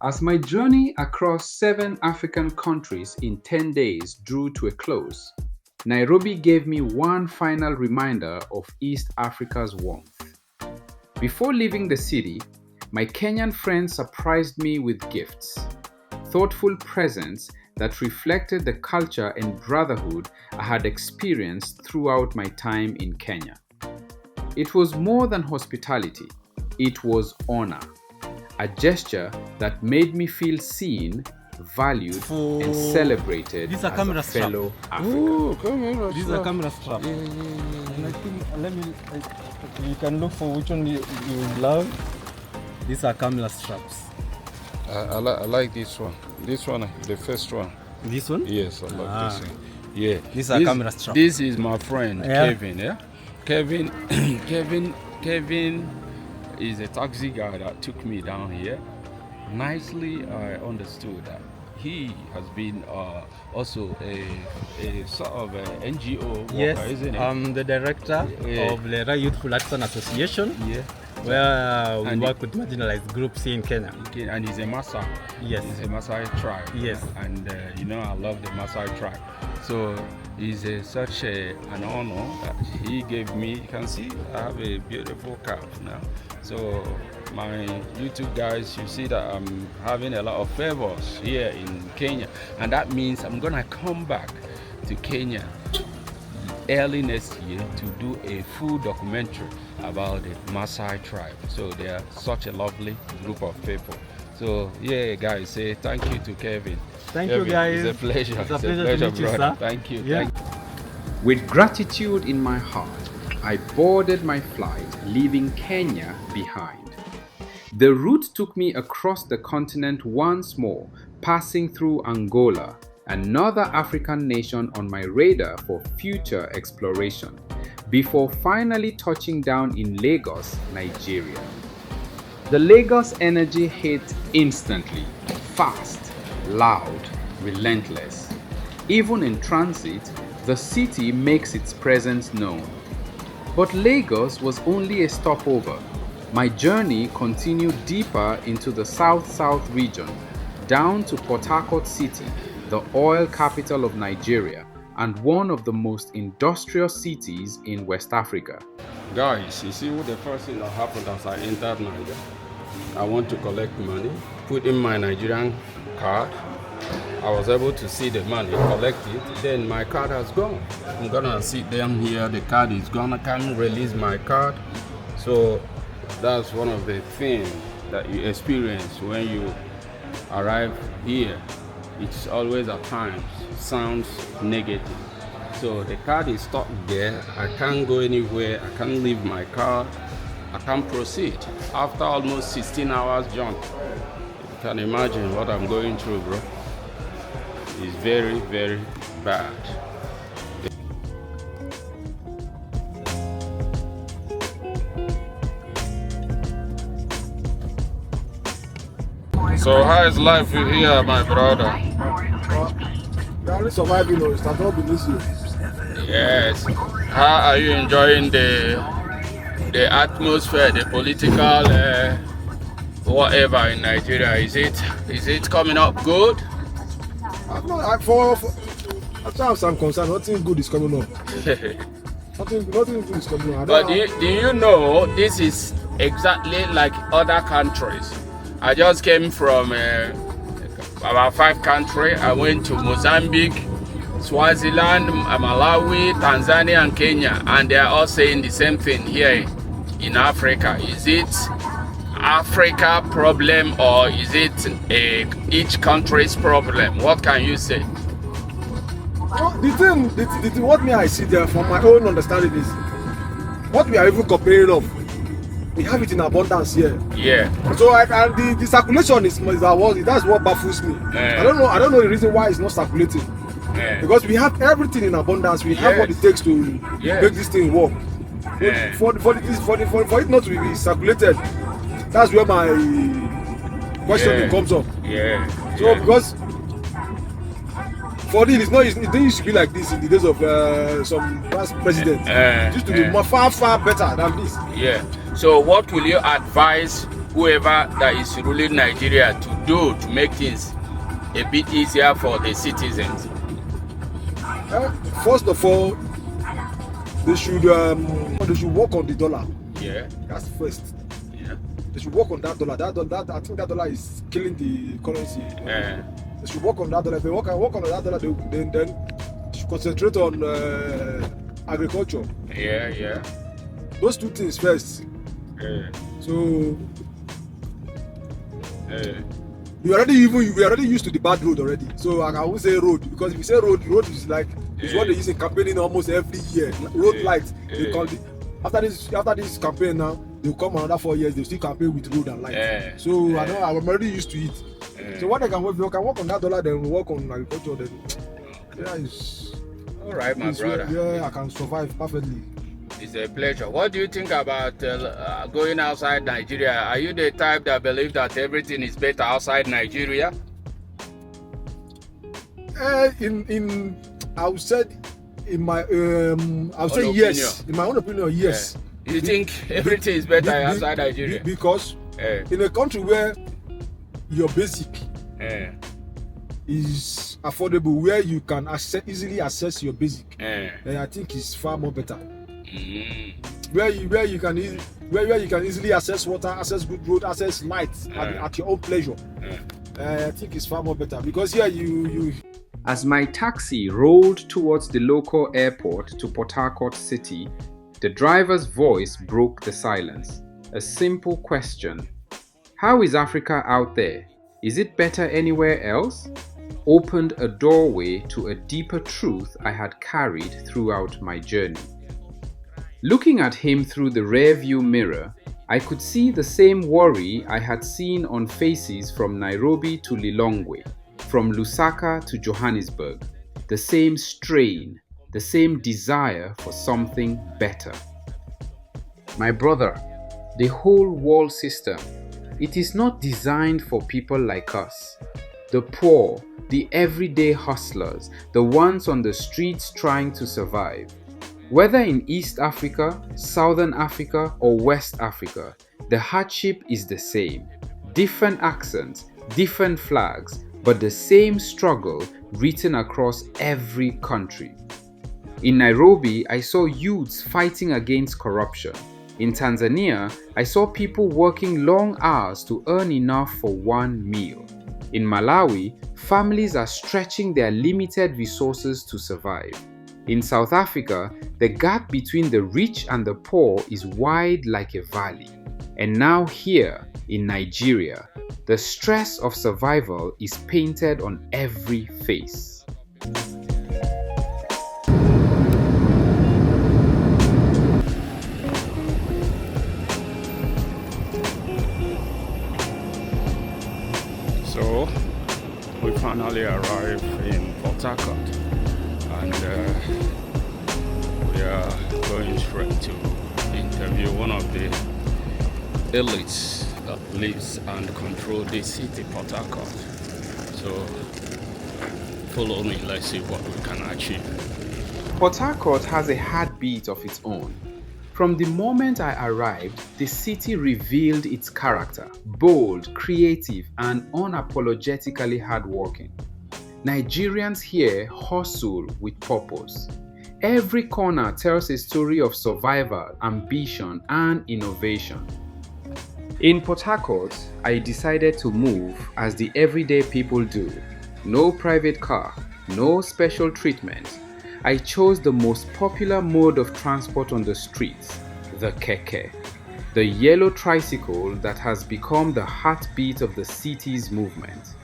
As my journey across 7 African countries in 10 days drew to a close, Nairobi gave me one final reminder of East Africa's warmth. Before leaving the city, my Kenyan friends surprised me with gifts, thoughtful presents that reflected the culture and brotherhood I had experienced throughout my time in Kenya. It was more than hospitality, it was honor. A gesture that made me feel seen, valued, and celebrated as a fellow African. These are camera straps. Yeah. And I think, you can look for which one you love. These are camera straps. I like this one. This one, the first one. This one? Yes, I love this one. Yeah. These are camera straps. This is my friend, Kevin, yeah? Kevin is a taxi guy that took me down here. Nicely, I understood that he has been also a sort of a NGO worker, Yes, isn't it? I'm the director of the Youthful Action Association. Yeah. Where we work with marginalized groups in Kenya. Okay, and he's a Maasai. Yes. He's a Maasai tribe. Yes. And I love the Maasai tribe. So it's such an honor that he gave me. You can see I have a beautiful calf now. So my YouTube guys, you see that I'm having a lot of favors here in Kenya. And that means I'm gonna come back to Kenya early next year to do a full documentary about the Maasai tribe. So they are such a lovely group of people. So yeah, guys, say thank you to Kevin. Thank Kevin, you, guys. It's a pleasure. It's a pleasure to meet you, brother. sir. Thank you. Yeah. Thank you. With gratitude in my heart, I boarded my flight, leaving Kenya behind. The route took me across the continent once more, passing through Angola, another African nation on my radar for future exploration, before finally touching down in Lagos, Nigeria. The Lagos energy hit instantly, fast, loud, relentless. Even in transit, the city makes its presence known. But Lagos was only a stopover. My journey continued deeper into the South-South region, down to Port Harcourt City, the oil capital of Nigeria and one of the most industrious cities in West Africa. Guys, you see what the first thing that happened as I entered Nigeria? I want to collect money, put in my Nigerian card. I was able to see the money, collect it, then my card has gone. I'm gonna sit down here, the card is gone, I can't release my card. So that's one of the things that you experience when you arrive here. It's always at times sounds negative. So the card is stuck there, I can't go anywhere, I can't leave my car, I can't proceed. After almost 16 hours jump, you can imagine what I'm going through, bro. It's very, very bad. So how is life here, my brother? We're only surviving, it's not going to be easy. Yes. How are you enjoying the atmosphere, the political whatever in Nigeria? Is it coming up good? As far as I'm concerned, nothing good is coming up. nothing good is coming up. But do you know this is exactly like other countries? I just came from about 5 countries. I went to Mozambique, Swaziland, Malawi, Tanzania, and Kenya, and they are all saying the same thing here in Africa. Is it Africa problem or is it each country's problem? What can you say? The thing, what I see there from my own understanding is what we are even comparing of. We have it in abundance here. Yeah. So and the circulation is that's what baffles me. I don't know the reason why it's not circulating. Because we have everything in abundance. We have what it takes to make this thing work. For it not to be circulated, that's where my question comes up. So because for this, it used to be like this in the days of some past presidents. It used to be far better than this. So what will you advise whoever that is ruling Nigeria to do to make things a bit easier for the citizens? First of all, they should work on the dollar. Yeah. That's first. Yeah. They should work on that dollar. That I think that dollar is killing the currency. Yeah. They should work on that dollar. If they work on that dollar, then they should concentrate on agriculture. Yeah. Those two things first. Yeah. So Yeah. we already used to the bad road already. So I won't say road, because if you say road is like it's what they use in campaigning almost every year. Road lights. They call it, after this campaign now, they'll come another 4 years, they'll still campaign with road and lights. So I'm already used to it. So what they can work, we can work on that dollar, then we work on agriculture, then it's all right, my brother. Yeah, I can survive perfectly. It's a pleasure. What do you think about going outside Nigeria? Are you the type that believe that everything is better outside Nigeria? I would say in my I would say yes. In my own opinion, yes. You think everything is better outside Nigeria? Because in a country where your basic is affordable, where you can easily access your basic, I think it's far more better. Where you can easily access water, access good road, access lights at your own pleasure. I think it's far more better, because here you. As my taxi rolled towards the local airport to Port Harcourt City, the driver's voice broke the silence. A simple question. How is Africa out there? Is it better anywhere else? Opened a doorway to a deeper truth I had carried throughout my journey. Looking at him through the rearview mirror, I could see the same worry I had seen on faces from Nairobi to Lilongwe, from Lusaka to Johannesburg. The same strain, the same desire for something better. My brother, the whole world system, it is not designed for people like us. The poor, the everyday hustlers, the ones on the streets trying to survive. Whether in East Africa, Southern Africa, or West Africa, the hardship is the same. Different accents, different flags, but the same struggle written across every country. In Nairobi, I saw youths fighting against corruption. In Tanzania, I saw people working long hours to earn enough for one meal. In Malawi, families are stretching their limited resources to survive. In South Africa, the gap between the rich and the poor is wide like a valley. And now here, in Nigeria, the stress of survival is painted on every face. So, we finally arrived in Port Harcourt, and we are going straight to interview one of the elites that lives and control this city, Port Harcourt. So follow me, let's see what we can achieve. Port Harcourt has a heartbeat of its own. From the moment I arrived, the city revealed its character: bold, creative, and unapologetically hardworking. Nigerians here hustle with purpose. Every corner tells a story of survival, ambition, and innovation. In Port Harcourt, I decided to move as the everyday people do. No private car, no special treatment. I chose the most popular mode of transport on the streets, the keke, the yellow tricycle that has become the heartbeat of the city's movement.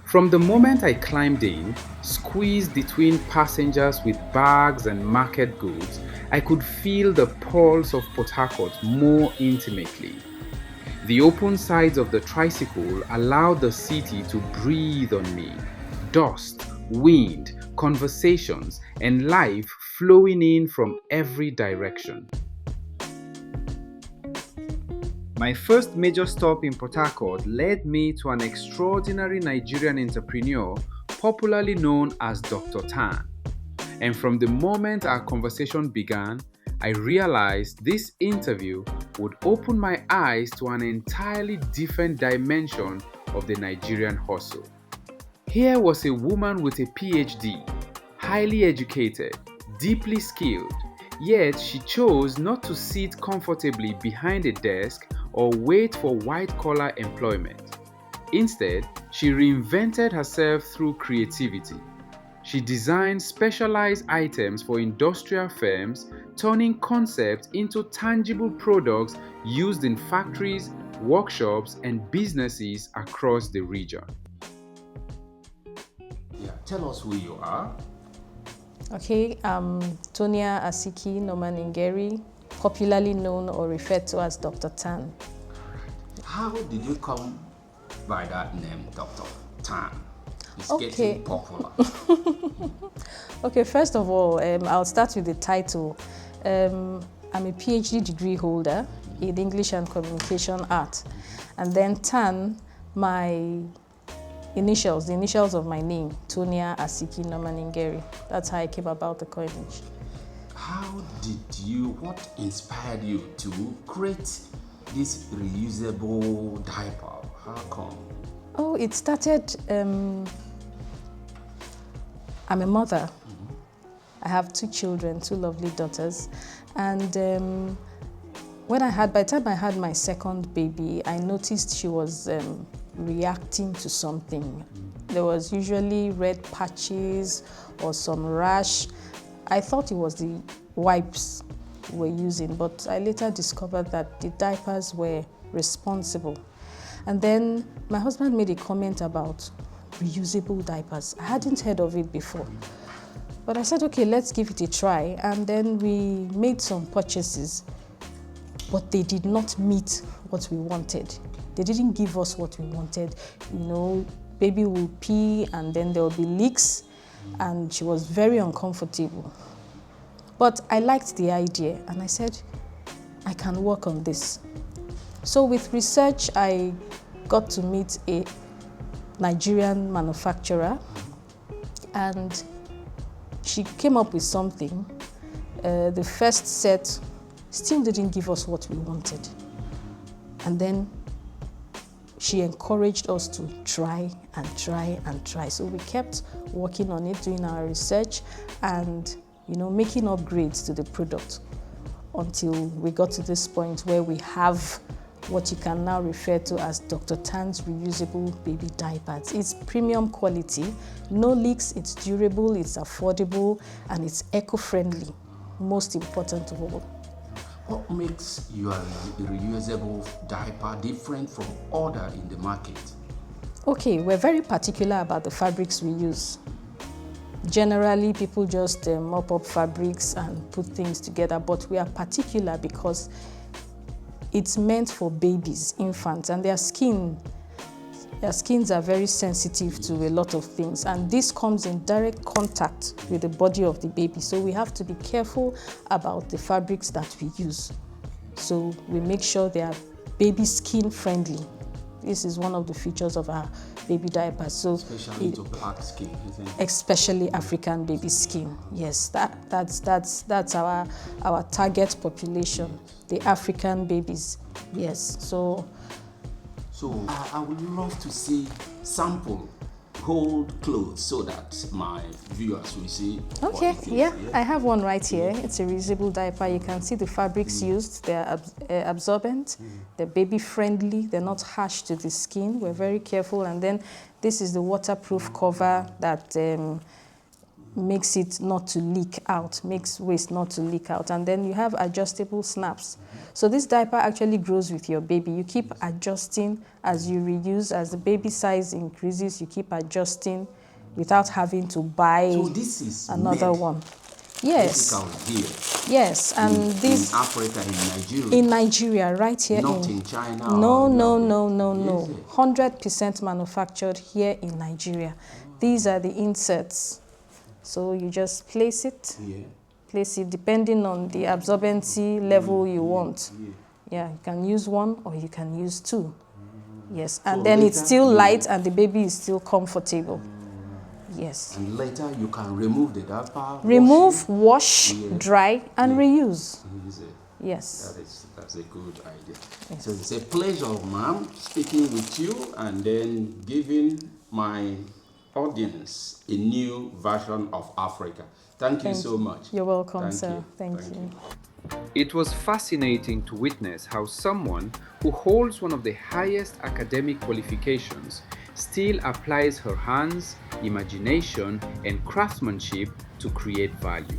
From the moment I climbed in, squeezed between passengers with bags and market goods, I could feel the pulse of Port Harcourt more intimately. The open sides of the tricycle allowed the city to breathe on me. Dust, wind, conversations, and life flowing in from every direction. My first major stop in Port Harcourt led me to an extraordinary Nigerian entrepreneur popularly known as Dr. Tan. And from the moment our conversation began, I realized this interview would open my eyes to an entirely different dimension of the Nigerian hustle. Here was a woman with a PhD, highly educated, deeply skilled, yet she chose not to sit comfortably behind a desk or wait for white-collar employment. Instead, she reinvented herself through creativity. She designed specialized items for industrial firms, turning concepts into tangible products used in factories, workshops, and businesses across the region. Yeah, tell us who you are. Okay, I'm Tonia Asiki Nomaningeri, popularly known or referred to as Dr. Tan. How did you come by that name, Dr. Tan? It's Okay. getting popular. Okay, first of all, I'll start with the title. I'm a PhD degree holder in English and Communication Art. And then Tan, the initials of my name, Tonia Asiki Nomaningeri. That's how I came about the coinage. What inspired you to create this reusable diaper? How come? Oh, it started, I'm a mother. I have 2 children, 2 lovely daughters. And by the time I had my second baby, I noticed she was reacting to something. There was usually red patches or some rash. I thought it was the wipes we were using, but I later discovered that the diapers were responsible. And then my husband made a comment about reusable diapers. I hadn't heard of it before. But I said, okay, let's give it a try. And then we made some purchases, but they did not meet what we wanted. They didn't give us what we wanted. You know, baby will pee and then there will be leaks, and she was very uncomfortable. But I liked the idea and I said, I can work on this. So with research, I got to meet a Nigerian manufacturer, and she came up with something. The first set still didn't give us what we wanted. And then she encouraged us to try and try and try. So we kept working on it, doing our research and, you know, making upgrades to the product until we got to this point where we have what you can now refer to as Dr. Tan's reusable baby diapers. It's premium quality, no leaks, it's durable, it's affordable, and it's eco-friendly, most important of all. What makes your reusable diaper different from other in the market? Okay, we're very particular about the fabrics we use. Generally, people just mop up fabrics and put things together, but we are particular because it's meant for babies, infants, and their skins are very sensitive to a lot of things, and this comes in direct contact with the body of the baby. So we have to be careful about the fabrics that we use. So we make sure they are baby skin friendly. This is one of the features of our baby diapers. So Especially to black skin, isn't it? Especially African baby skin. Yes, that's our target population, the African babies. Yes, so I would love to see sample old clothes so that my viewers will see. okay, yeah, I have one right here. It's a reusable diaper. You can see the fabrics used. They're absorbent, they're baby friendly, they're not harsh to the skin. We're very careful. And then this is the waterproof cover that makes it not to leak out, makes waste not to leak out. And then you have adjustable snaps. So this diaper actually grows with your baby. You keep adjusting as you reuse. As the baby size increases, you keep adjusting without having to buy this is another one. Yes. Here. Yes, and in Africa, in Nigeria. In Nigeria, right here. Not in China. No. Yes. 100% manufactured here in Nigeria. These are the inserts. So you just place it. Yeah. Place it depending on the absorbency level you want. Yeah, you can use 1 or you can use 2. Yes, and So then it's later still light and the baby is still comfortable. Yes. And later you can remove the diaper. Remove, wash, Yeah. dry, and reuse. Use it. Yes. That's a good idea. Yes. So it's a pleasure, ma'am, speaking with you and then giving my audience a new version of Africa. Thank you so much. You're welcome, Thank sir. you. Thank you. It was fascinating to witness how someone who holds one of the highest academic qualifications still applies her hands, imagination, and craftsmanship to create value.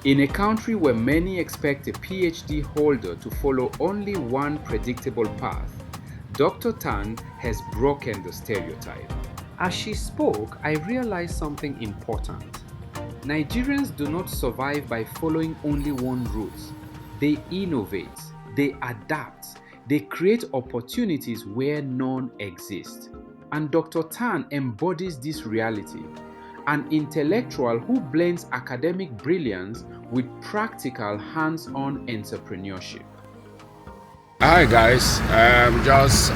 In a country where many expect a PhD holder to follow only one predictable path, Dr. Tan has broken the stereotype. As she spoke, I realized something important. Nigerians do not survive by following only one route. They innovate, they adapt, they create opportunities where none exist. And Dr. Tan embodies this reality, an intellectual who blends academic brilliance with practical hands-on entrepreneurship. Hi guys, I'm just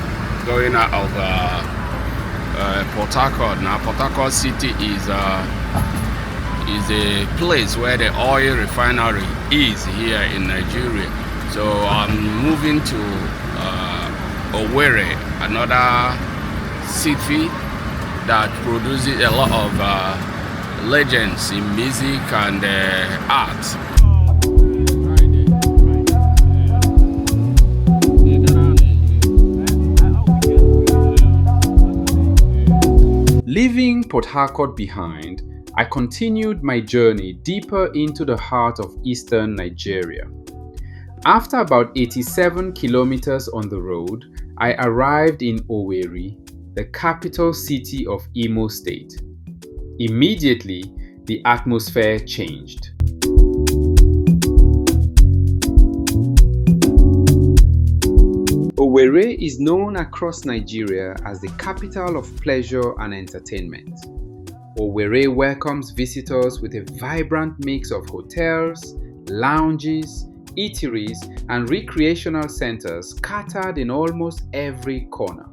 going out of Port Harcourt. Now Port Harcourt City is a place where the oil refinery is here in Nigeria. So I'm moving to Owerri, another city that produces a lot of legends in music and art. Leaving Port Harcourt behind, I continued my journey deeper into the heart of eastern Nigeria. After about 87 kilometers on the road, I arrived in Owerri, the capital city of Imo State. Immediately, the atmosphere changed. Owerri is known across Nigeria as the capital of pleasure and entertainment. Owerri welcomes visitors with a vibrant mix of hotels, lounges, eateries, and recreational centers scattered in almost every corner.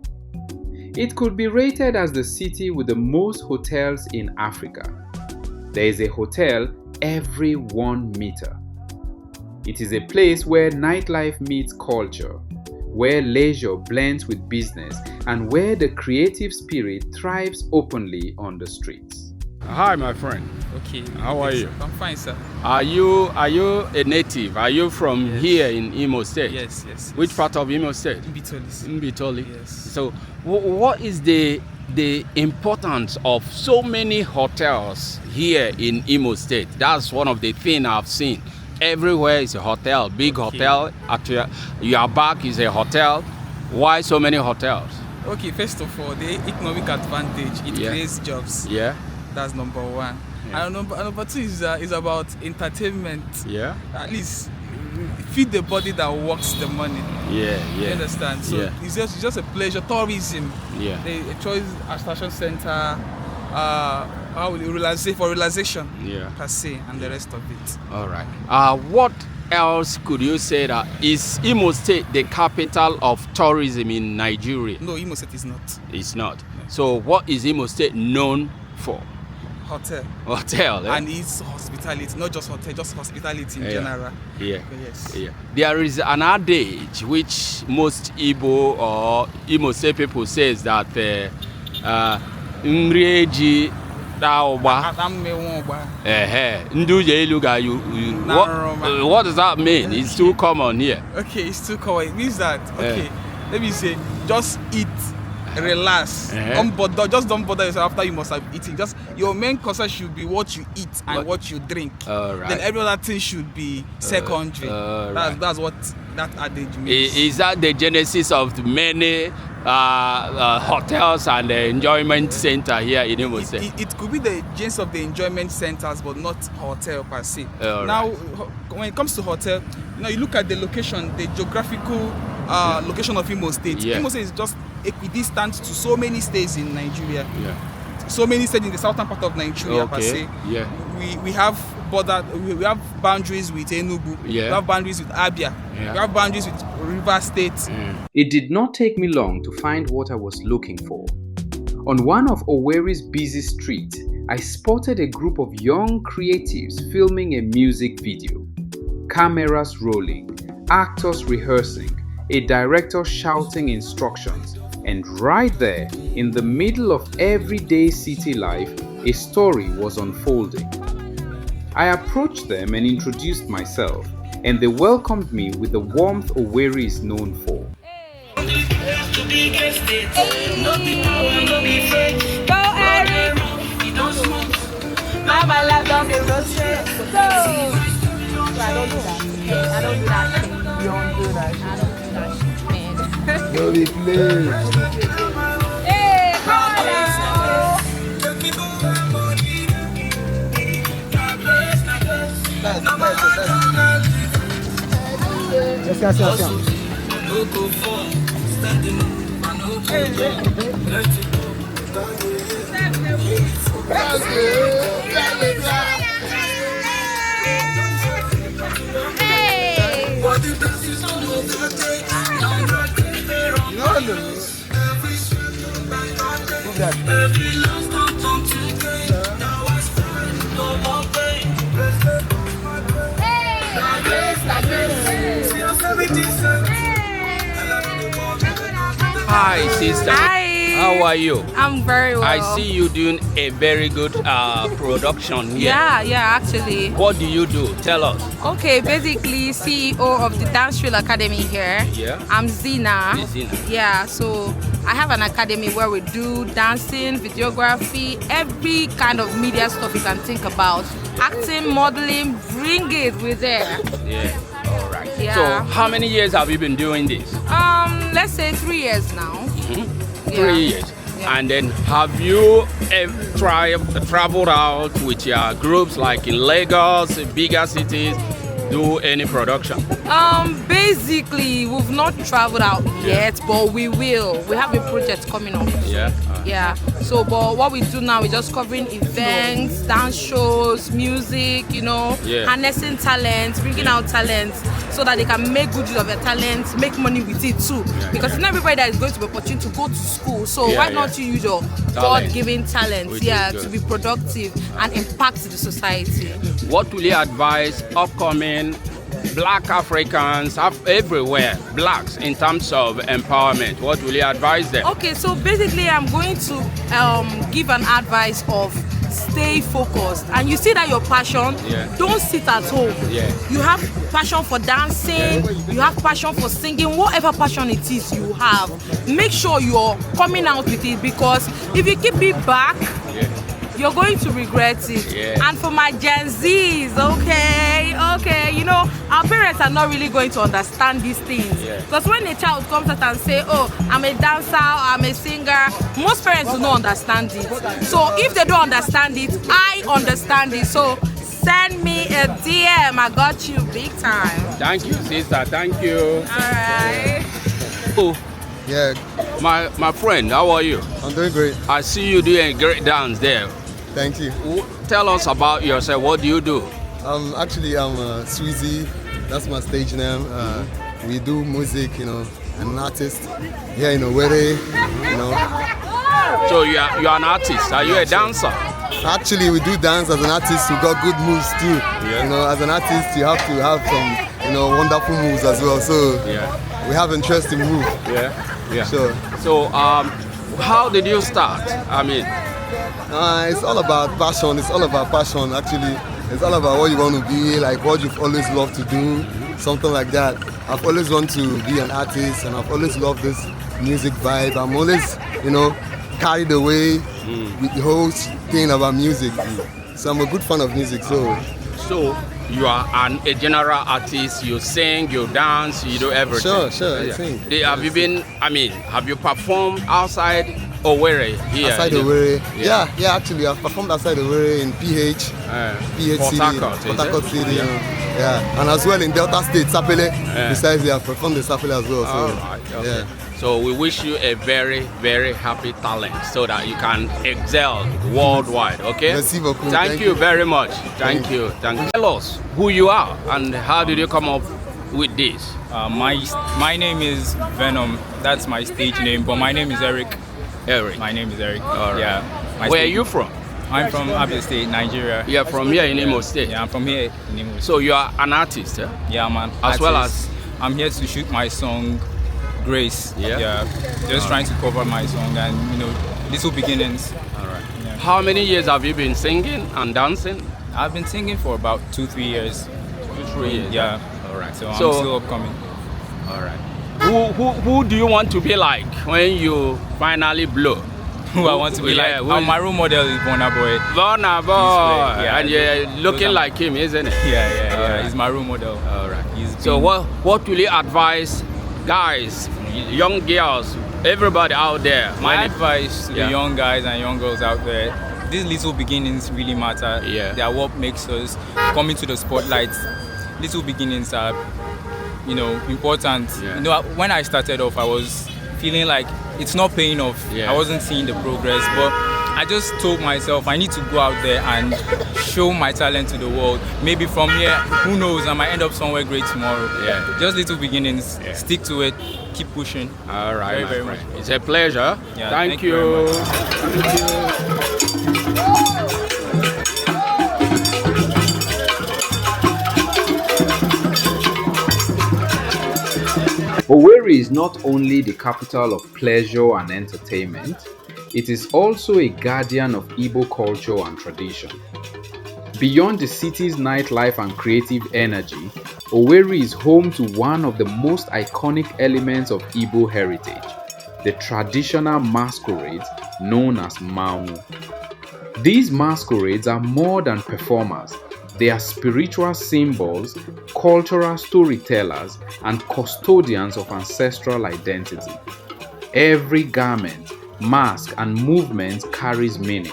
It could be rated as the city with the most hotels in Africa. There is a hotel every 1 meter. It is a place where nightlife meets culture, where leisure blends with business, and where the creative spirit thrives openly on the streets. Hi, my friend. Okay. How are you? I'm fine, sir. Are you a native? Are you from here in Imo State? Yes. Which part of Imo State? Mbitoli. Yes. Yes. So, what is the importance of so many hotels here in Imo State? That's one of the things I've seen. Everywhere is a hotel, big hotel. At your back is a hotel. Why so many hotels? Okay, first of all, the economic advantage, it creates jobs. Yeah. That's number one. Yeah. And number two is about entertainment. Yeah. At least feed the body that works the money. Yeah. You understand? So it's just a pleasure. Tourism. Yeah. The choice attraction center. How will you realization? Yeah. Per se, and the rest of it. All right. What else could you say that is Imo State the capital of tourism in Nigeria? No, Imo State is not. It's not. So what is Imo State known for? Hotel. And it's hospitality, not just hotel, just hospitality in general. Yeah. Yes. Yeah. There is an adage which most Igbo or Imo State people says that Nrieji Daoba. What does that mean? It's too common here. Okay, it's too common. It means that let me say, just eat, relax. Just don't bother yourself after you must have eaten. Just your main concern should be what you eat and what you drink. Right. Then every other thing should be secondary. That's what that adage means. Is that the genesis of the many hotels and the enjoyment center here in Imo State? It could be the genesis of the enjoyment centers, but not hotel per se. Now, when it comes to hotel, you look at the location, the geographical location of Imo State. Yeah. Imo State is just equidistant to so many states in Nigeria. Yeah. So many states in the southern part of Nigeria per se. Yeah. We have we have boundaries with Enugu. Yeah. We have boundaries with Abia. Yeah. We have boundaries with River State. It did not take me long to find what I was looking for. On one of Owerri's busy streets, I spotted a group of young creatives filming a music video. cameras rolling, actors rehearsing, a director shouting instructions, and right there, in the middle of everyday city life, a story was unfolding. I approached them and introduced myself, and they welcomed me with the warmth Owerri is known for. Mama don't get roasted. I don't do that. I don't do that. You don't do that. I don't do that shit, man. No, we play. Hey, come on now. Let's go. Hi, sister. Hi. How are you? I'm very well. I see you doing a very good production here. Yeah, actually. What do you do? Tell us. Okay, basically CEO of the Dance Drill Academy here. Yeah. I'm Zina. Zina. Yeah, so I have an academy where we do dancing, videography, every kind of media stuff you can think about. Acting, modeling, bring it, we're there. Yeah. All right. Yeah. So, how many years have you been doing this? Let's say 3 years now. Mm-hmm. Yeah. 3 years. Yeah. And then have you traveled out with your groups like in Lagos, bigger cities, do any production? Basically, we've not traveled out yet, but we will. We have a project coming up. Yeah. Yeah. So, but what we do now is just covering events, dance shows, music, harnessing talents, bringing out talents so that they can make good use of their talents, make money with it too. Because not everybody that is going to be opportunity to go to school. So why not you use your God-given talents, to be productive and impact the society? What will you advise upcoming Black Africans everywhere, blacks, in terms of empowerment? What will you advise them? Okay, so basically I'm going to give an advice of stay focused, and you see that your passion, don't sit at home. You have passion for dancing, you have passion for singing, whatever passion it is you have, make sure you're coming out with it, because if you keep it back, you're going to regret it. And for my Gen Zs, okay, our parents are not really going to understand these things. Because when a child comes out and say, oh, I'm a dancer, I'm a singer, most parents do not understand it. So if they don't understand it, I understand it. So send me a DM, I got you big time. Thank you, sister, thank you. All right. Oh. Yeah. My friend, how are you? I'm doing great. I see you doing a great dance there. Thank you. Tell us about yourself. What do you do? Actually, I'm Sweezy. That's my stage name. We do music, I'm an artist here in Owerri, So you are an artist. Are you a dancer? Actually, we do dance as an artist. We got good moves too. As an artist, you have to have some, wonderful moves as well. So we have interesting moves. Sure. So how did you start? I mean, it's all about passion. It's all about passion. Actually, it's all about what you want to be, like what you've always loved to do, something like that. I've always wanted to be an artist, and I've always loved this music vibe. I'm always, carried away with the whole thing about music. So I'm a good fan of music. So you are a general artist. You sing, you dance, you do everything. Sure. I sing. Have you performed outside Owerri here? Outside Owerri? Yeah. Actually, I've performed outside Owerri in PH City, Port Harcourt City. And as well in Delta State, Sapele. Besides, I've performed in Sapele as well. So, all right. Okay. So we wish you a very, very happy talent so that you can excel worldwide, okay? Thank you very much. Thank you. Tell us who you are and how did you come up with this? My name is Venom. That's my stage name, but my name is Eric. Eric. My name is Eric. All right. Yeah. Where are you from? I'm from Abia State, Nigeria. Yeah, from here in Imo State. Yeah, I'm from here in Imo State. So you are an artist, eh? Yeah, I'm an As well artist. I'm here to shoot my song, Grace. Yeah. Just trying to cover my song and, little beginnings. All right. Yeah. How many years have you been singing and dancing? I've been singing for about 2-3 years. 2-3 years. Yeah. All right. So I'm still upcoming. All right. Who do you want to be like when you finally blow? Who I want to be like? My role model is Burna Boy. Burna Boy. Yeah, and you're looking like him, isn't it? Yeah. Right. He's my role model. All right. So what will you advise guys, young girls, everybody out there? My advice to the young guys and young girls out there, these little beginnings really matter. Yeah. They are what makes us come into the spotlight. Little beginnings are, important. Yeah. When I started off, I was feeling like it's not paying off. Yeah. I wasn't seeing the progress, but I just told myself I need to go out there and show my talent to the world. Maybe from here, who knows, I might end up somewhere great tomorrow. Yeah. Just little beginnings. Yeah. Stick to it. Keep pushing. All right, very much. It's a pleasure. Yeah, thank you. Thank you. Owerri is not only the capital of pleasure and entertainment, it is also a guardian of Igbo culture and tradition. Beyond the city's nightlife and creative energy, Owerri is home to one of the most iconic elements of Igbo heritage, the traditional masquerades known as Manwu. These masquerades are more than performers. They are spiritual symbols, cultural storytellers, and custodians of ancestral identity. Every garment, mask, and movement carries meaning.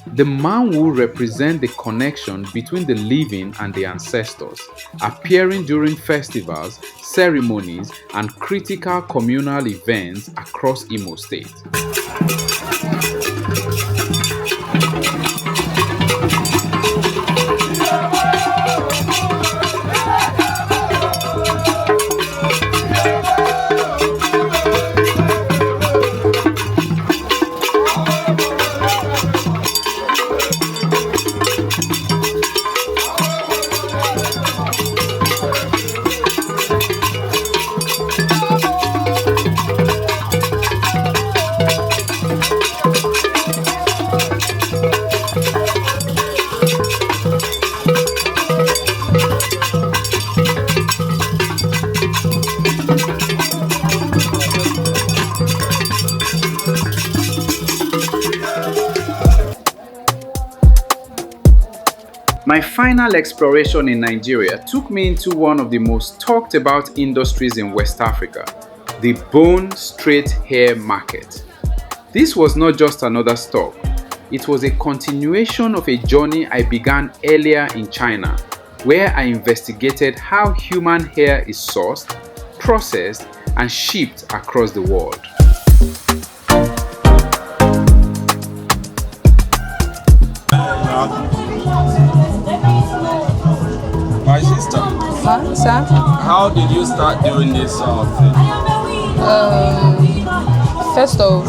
The Manwu represent the connection between the living and the ancestors, appearing during festivals, ceremonies, and critical communal events across Imo State. My final exploration in Nigeria took me into one of the most talked about industries in West Africa, the bone straight hair market. This was not just another stop, it was a continuation of a journey I began earlier in China, where I investigated how human hair is sourced, processed, and shipped across the world. My sister, Sir? how did you start doing this thing? First off,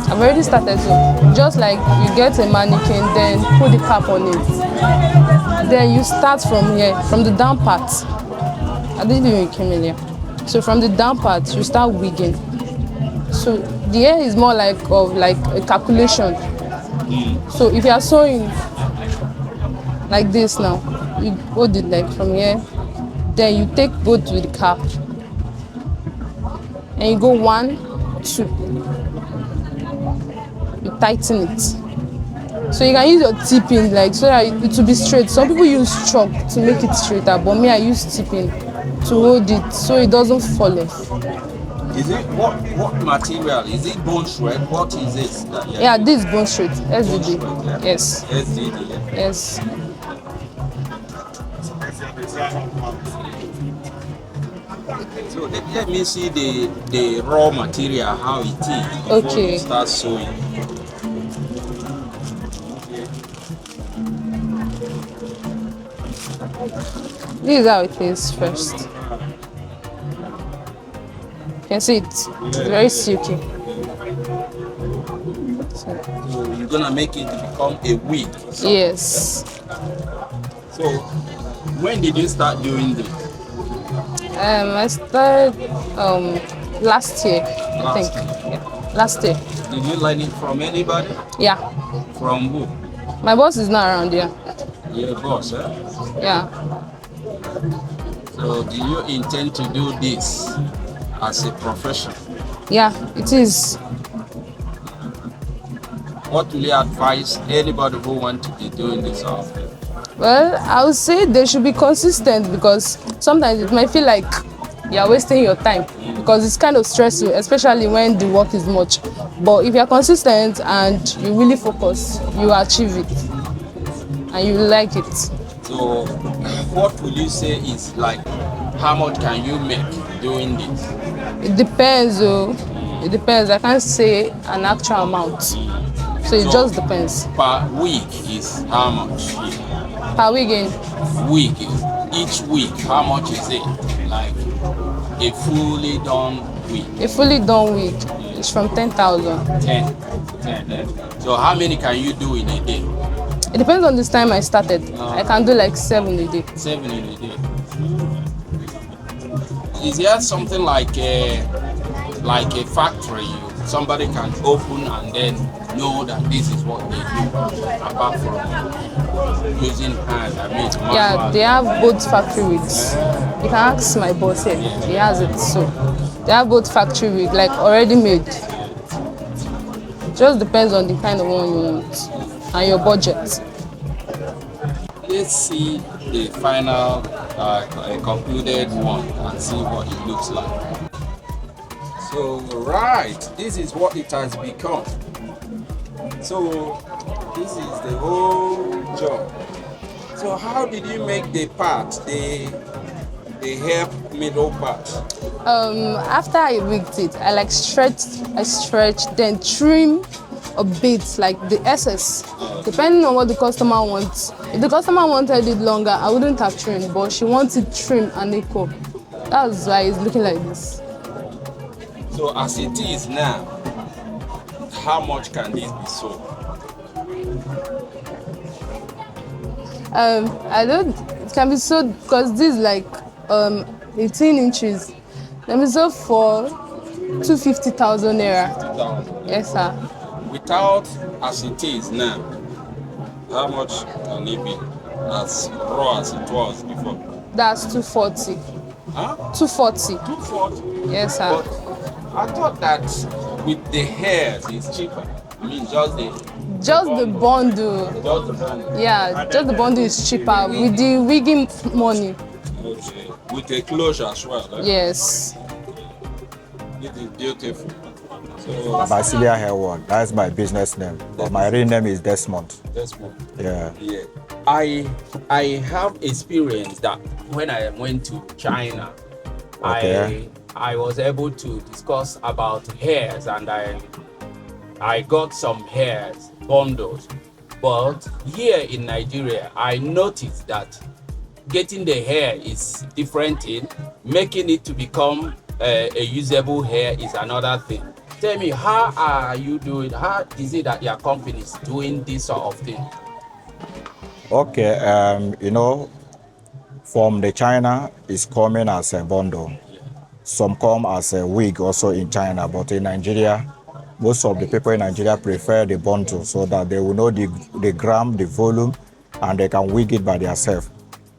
I've already started to, just like you get a mannequin, then put the cap on it. Then you start from here, from the down part. I didn't even came in here. So from the down part, you start wigging. So the hair is more like a calculation. So if you are sewing like this now, you hold it like from here, then you take both with the cap, and you go 1, 2. You tighten it. So you can use your tipping like so that it will be straight. Some people use chalk to make it straighter, but me I use tipping to hold it so it doesn't fall off. Is it what material? Is it bone shred? What is this? Yeah, this is bone straight. SDD. Yeah. Yes. SDD. Yeah. Yes. So let me see the raw material, how it is before Okay. you start sewing. This is how it is first. You can see it's very silky. So you're gonna make it become a wig. Yes. So when did you start doing this? I started last year, I think. Yeah. Last year. Did you learn it from anybody? Yeah. From who? My boss is not around here. Your boss, eh? Yeah. So do you intend to do this as a profession? Yeah, it is. What will you advise anybody who wants to be doing this out there? Well, I would say they should be consistent because sometimes it might feel like you're wasting your time because it's kind of stressful, especially when the work is much. But if you're consistent and you really focus, you achieve it and you like it. So what will you say is like, how much can you make doing this? It depends, oh. It depends. I can't say an actual amount. So it just depends. Per week is how much? Per week in? Week, each week, how much is it? Like a fully done week? A fully done week is from 10,000. 10. So how many can you do in a day? It depends on this time I started. I can do like 7 a day. 7 in a day. Is there something like a factory somebody can open and then know that this is what they do, apart from using hand? I mean, yeah, they have both factory wigs. You can ask my boss here. He has it. So they have both factory wig, like already made. Just depends on the kind of one you want and your budget. Let's see the final concluded one and see what it looks like. So right, this is what it has become. So this is the whole job. So how did you make the part, the hair middle part? After I wigged it, I stretched, then trim a bit, like the excess, depending on what the customer wants. If the customer wanted it longer, I wouldn't have trimmed, but she wants it trim and equal. That's why it's looking like this. So as it is now, how much can this be sold? It can be sold because this is like 18 inches. Let me sold for 250,000 naira. Yes, sir. Without as it is now, how much can it be as raw as it was before? That's 240. Huh? 240. 240? Yes, sir. But I thought that with the hairs it's cheaper. I mean, just the bundle. Just the bundle. Yeah, just the bundle is cheaper with the wigging money. Okay. With a closure as well. Right? Yes. It is beautiful. So, Basilia Hairworld, that's my business name. But my real name is Desmond. Desmond. Yeah. Yeah. I have experience that when I went to China, okay. I was able to discuss about hairs, and I got some hairs bundles. But here in Nigeria, I noticed that getting the hair is different thing. Making it to become a usable hair is another thing. Tell me, how are you doing? How is it that your company is doing this sort of thing? Okay, from the China, it's coming as a bundle. Some come as a wig also in China, but in Nigeria, most of the people in Nigeria prefer the bundle so that they will know the gram, the volume, and they can wig it by themselves.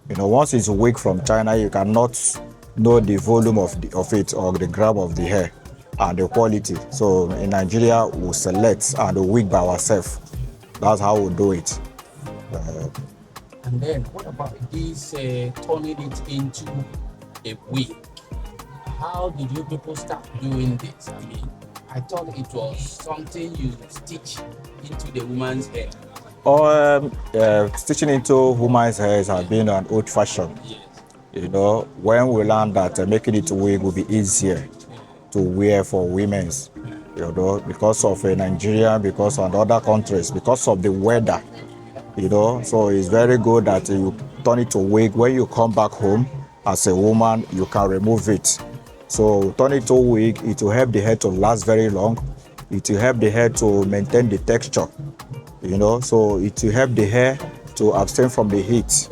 Once it's a wig from China, you cannot know the volume of it or the gram of the hair and the quality. So in Nigeria, we select and we wig by ourselves. That's how we do it. And then what about this turning it into a wig? How did you people start doing this? I mean, I thought it was something you stitch into the woman's hair. Stitching into woman's hair has been an old fashion. Yes. When we learned that making it wig will be easier to wear for women's, because of Nigeria, because of other countries, because of the weather, so it's very good that you turn it to wig. When you come back home as a woman, you can remove it. So turn it to wig, it will help the hair to last very long, It will help the hair to maintain the texture, you know, so it will help the hair to abstain from the heat.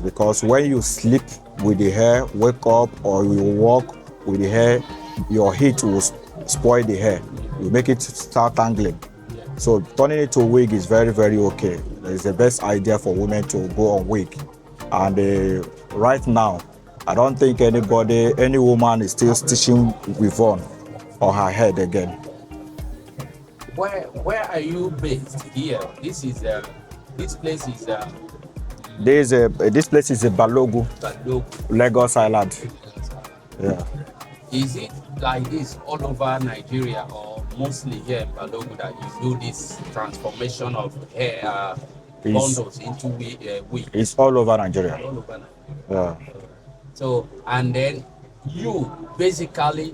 Because when you sleep with the hair, wake up, or you walk with the hair, your heat will spoil the hair. You make it start tangling. So turning it to a wig is very, very okay. It's the best idea for women to go on wig. And right now, I don't think any woman is still stitching weave-on on her head again. Where are you based here? This place is This place is Balogu, Lagos Island. Yeah. Is it like this all over Nigeria, or mostly here in Balogu that you do this transformation of hair bundles into wig? It's all over Nigeria. All over Nigeria. Yeah. So, and then you basically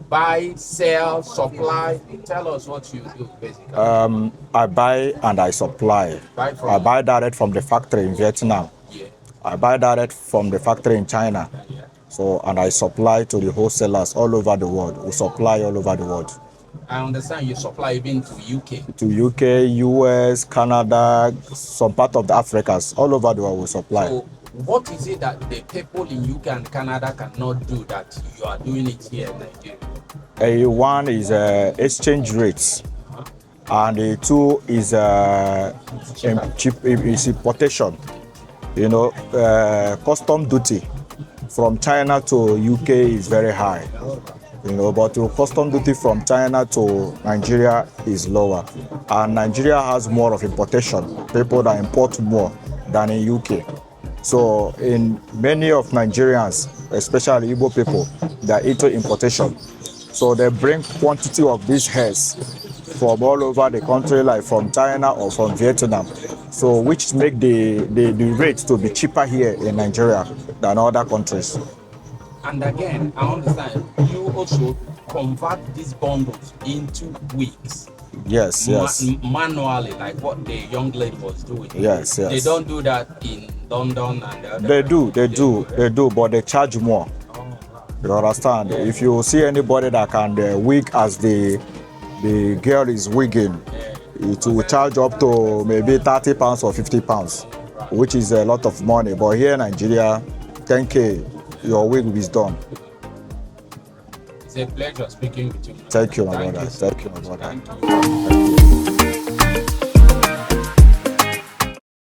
buy, sell, supply. Tell us what you do basically. I buy and I supply. I buy direct from the factory in Vietnam. Yeah. I buy direct from the factory in China. Yeah. So, and I supply to the wholesalers all over the world. We supply all over the world. I understand you supply even to UK. To UK, US, Canada, some part of the Africas, all over the world we supply. So what is it that the people in UK and Canada cannot do that you are doing it here in Nigeria? One is exchange rates, and two is importation. You know, custom duty from China to UK is very high. You know, but the custom duty from China to Nigeria is lower, and Nigeria has more of importation. People that import more than in UK. So in many of Nigerians, especially Igbo people, they are into importation. So they bring quantity of these hairs from all over the country, like from China or from Vietnam. So which make the rates to be cheaper here in Nigeria than other countries. And again, I understand you also convert these bundles into wigs. Yes, yes. Manually, like what the young lady was doing. Yes, yes. They don't do that in London and the other. They do, but they charge more. You understand? If you see anybody that can wig as the girl is wigging, it will charge up to maybe 30 pounds or 50 pounds, which is a lot of money. But here in Nigeria, 10K, your wig is done. It's a pleasure speaking with you. Thank you, my brother. Thank you, my brother. Thank you.